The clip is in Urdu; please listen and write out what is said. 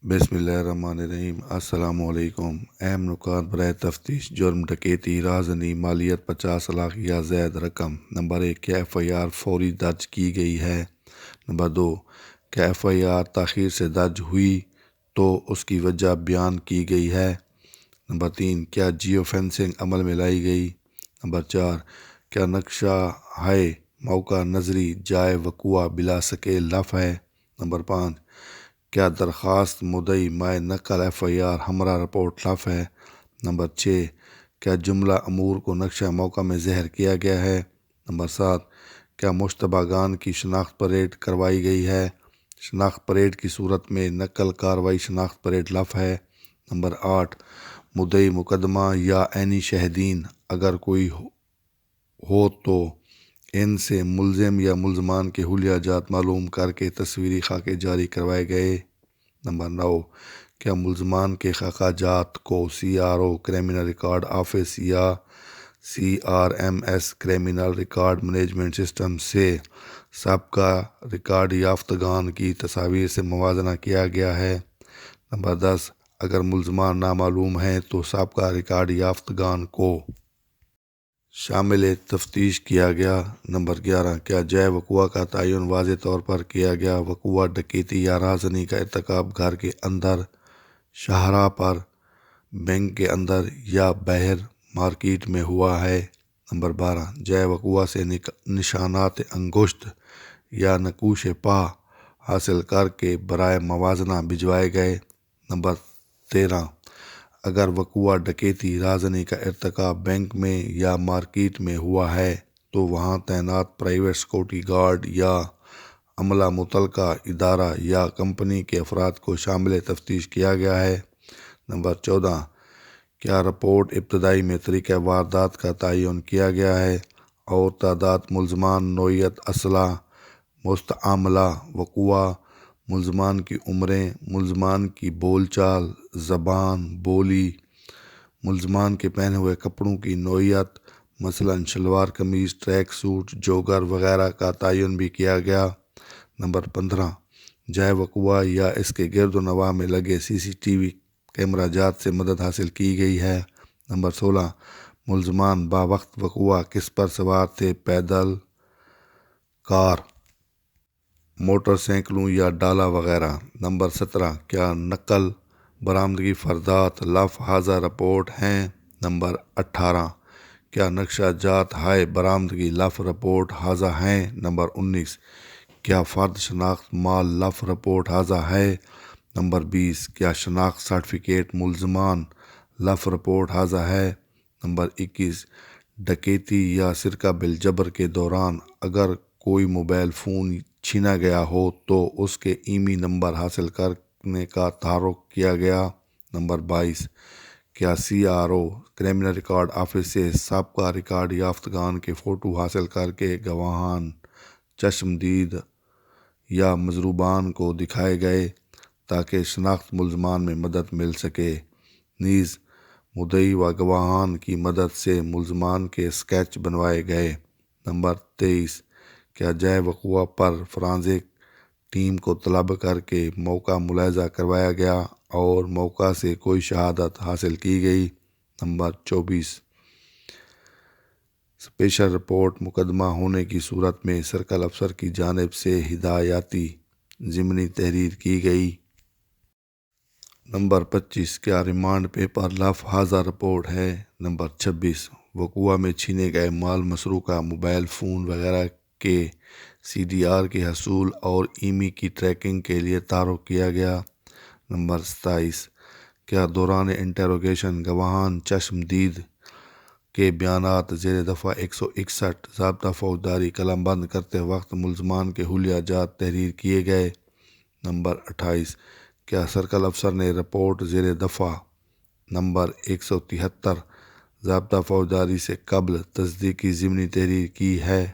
بسم اللہ الرحمن الرحیم۔ السلام علیکم۔ اہم نکات برائے تفتیش: جرم ڈکیتی، رازنی، مالیت 50 لاکھ یا زائد رقم۔ نمبر 1، کیا ایف آئی آر فوری درج کی گئی ہے؟ نمبر 2، کیا ایف آئی آر تاخیر سے درج ہوئی تو اس کی وجہ بیان کی گئی ہے؟ نمبر 3، کیا جیو فینسنگ عمل میں لائی گئی؟ نمبر 4، کیا نقشہ ہائے موقع نظری جائے وقوع بلا سکیل لف ہے؟ نمبر 5، کیا درخواست مدعی مائع نقل ایف آئی آر ہمراہ رپورٹ لف ہے؟ نمبر 6، کیا جملہ امور کو نقشہ موقع میں ظاہر کیا گیا ہے؟ نمبر 7، کیا مشتبہ گان کی شناخت پریڈ کروائی گئی ہے؟ شناخت پریڈ کی صورت میں نقل کاروائی شناخت پریڈ لف ہے۔ نمبر 8، مدعی مقدمہ یا عینی شاہدین اگر کوئی ہو تو ان سے ملزم یا ملزمان کے حلیہ جات معلوم کر کے تصویری خاکے جاری کروائے گئے۔ نمبر 9، کیا ملزمان کے خاکہ جات کو C R O criminal record office یا C R M S criminal record management system سے سابقہ ریکارڈ یافتگان کی تصاویر سے موازنہ کیا گیا ہے؟ نمبر 10، اگر ملزمان نامعلوم ہیں تو سابقہ ریکارڈ یافتگان کو شامل تفتیش کیا گیا۔ نمبر 11، کیا جائے وقوع کا تعین واضح طور پر کیا گیا؟ وقوع ڈکیتی یا رازنی کا ارتکاب گھر کے اندر، شاہراہ پر، بینک کے اندر یا باہر مارکیٹ میں ہوا ہے؟ نمبر 12، جائے وقوع سے نشانات انگشت یا نقوش پا حاصل کر کے برائے موازنہ بھجوائے گئے؟ نمبر 13، اگر وقوع ڈکیتی رازنی کا ارتکاب بینک میں یا مارکیٹ میں ہوا ہے تو وہاں تعینات پرائیویٹ سیکورٹی گارڈ یا عملہ متعلقہ ادارہ یا کمپنی کے افراد کو شامل تفتیش کیا گیا ہے؟ نمبر 14، کیا رپورٹ ابتدائی میں طریقہ واردات کا تعین کیا گیا ہے اور تعداد ملزمان، نوعیت اسلحہ، مستعملہ، وقوع، ملزمان کی عمریں، ملزمان کی بول چال، زبان، بولی، ملزمان کے پہنے ہوئے کپڑوں کی نوعیت مثلاً شلوار قمیض، ٹریک سوٹ، جوگر وغیرہ کا تعین بھی کیا گیا؟ نمبر 15، جائے وقوع یا اس کے گرد و نواح میں لگے سی سی ٹی وی کیمرہ جات سے مدد حاصل کی گئی ہے؟ نمبر 16، ملزمان باوقت وقوع کس پر سوار تھے؟ پیدل، کار، موٹر سائیکلوں یا ڈالا وغیرہ؟ نمبر 17، کیا نقل برآمدگی فردات لف حاضر رپورٹ ہیں؟ نمبر 18، کیا نقشہ جات ہائے برآمدگی لف رپورٹ حاضر ہیں؟ نمبر 19، کیا فرد شناخت مال لف رپورٹ حاضر ہے؟ نمبر 20، کیا شناخت سرٹیفکیٹ ملزمان لف رپورٹ حاضر ہے؟ نمبر 21، ڈکیتی یا سرقہ بالجبر کے دوران اگر کوئی موبائل فون چھینا گیا ہو تو اس کے ایمی نمبر حاصل کرنے کا تحرک کیا گیا؟ نمبر 22، کیا C R O criminal record office سے سابقہ ریکارڈ یافتگان کے فوٹو حاصل کر کے گواہان، چشمدید یا مضروبان کو دکھائے گئے تاکہ شناخت ملزمان میں مدد مل سکے؟ نیز مدعی و گواہان کی مدد سے ملزمان کے اسکیچ بنوائے گئے؟ نمبر 23، کیا جائے وقوع پر فرانزک ٹیم کو طلب کر کے موقع ملاحظہ کروایا گیا اور موقع سے کوئی شہادت حاصل کی گئی؟ نمبر 24، اسپیشل رپورٹ مقدمہ ہونے کی صورت میں سرکل افسر کی جانب سے ہدایاتی ضمنی تحریر کی گئی؟ نمبر 25، کیا ریمانڈ پیپر لف حاضر رپورٹ ہے؟ نمبر 26، وقوع میں چھینے گئے مال مسروقہ موبائل فون وغیرہ کے سی ڈی آر کے حصول اور ایمی کی ٹریکنگ کے لیے تعارف کیا گیا؟ نمبر 27، کیا دوران انٹروگیشن گواہان چشمدید کے بیانات زیر دفعہ 161 ضابطہ فوجداری قلم بند کرتے وقت ملزمان کے حلیہ جات تحریر کیے گئے؟ نمبر 28، کیا سرکل افسر نے رپورٹ زیر دفعہ نمبر 173 ضابطہ فوجداری سے قبل تصدیقی ضمنی تحریر کی ہے؟